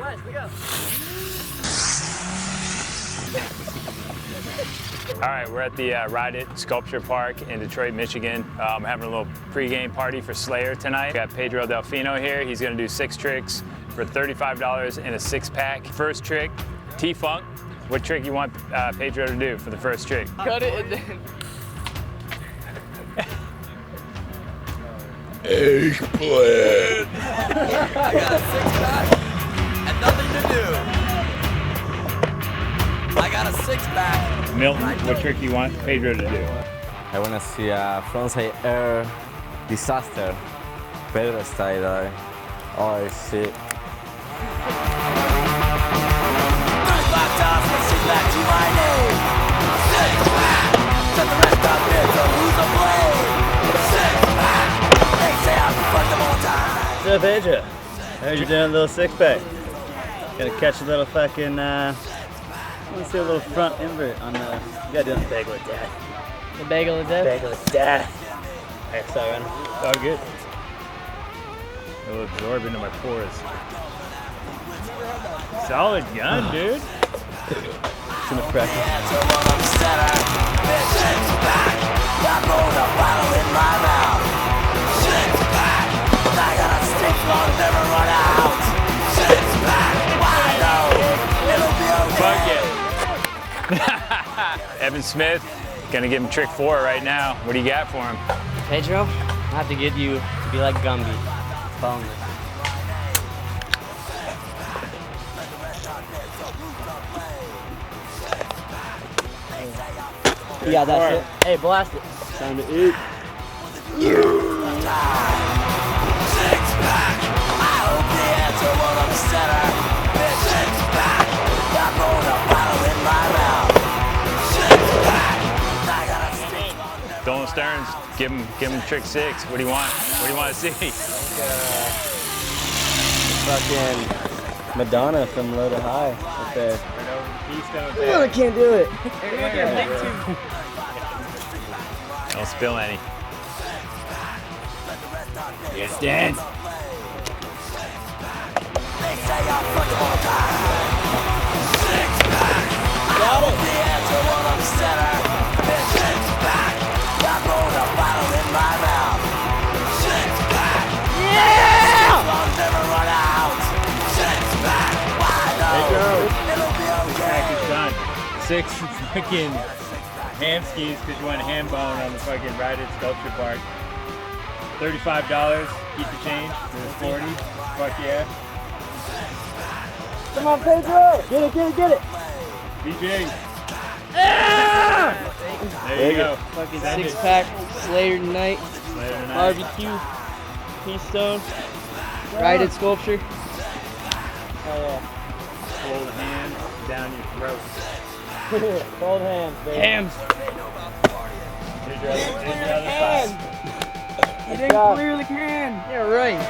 Flash, we go. All right, we're at the Ride It Sculpture Park in Detroit, Michigan. Having a little pre-game party for Slayer tonight. We got Pedro Delfino here. He's gonna do 6 tricks for $35 in a 6-pack. First trick, T-Funk. What trick you want Pedro to do for the first trick? Cut it and then... Eggplant! I got a 6-pack and nothing to do. I got a 6-pack. Milton, what trick you want Pedro to do? I want to see a frontside air disaster. Pedro style. Oh shit. 35 times for 6-pack to my name. 6-pack. Set the rest up here, so who's to blame? 6-pack. They say I'm the first of all time. What's up, Pedro? I heard you're doing a little 6-pack. Gonna catch a little fucking, I wanna see a little front invert on the, you gotta do the bagel of death. The bagel of death? Bagel of death. Alright, sorry, man. It's all good. It'll absorb into my pores. Solid gun, dude. Too much pressure. Evan Smith, gonna give him trick 4 right now. What do you got for him? Pedro, I have to get you to be like Gumby. Follow me. You got that shit? Hey, blast it. Time to eat. Dolan Stearns, give him trick 6. What do you want? What do you want to see? Fucking Madonna from Low to High up there. Oh, I can't do it. Don't spill any. Yes, Dan. Done. 6 fucking ham skis because you went ham bone on the fucking Ride It Sculpture Park. $35, keep the change. There's 40. Fuck yeah. Come on, Pedro! Get it, get it, get it! BJ. Yeah! There you go. Fucking Send it. 6-pack, Slayer tonight, Later tonight. barbecue, Keystone, Ride It Sculpture. Oh Cold hands down your throat. yeah. Cold hands, baby. Hams. Here's your other side. You didn't clear the can. Yeah, right.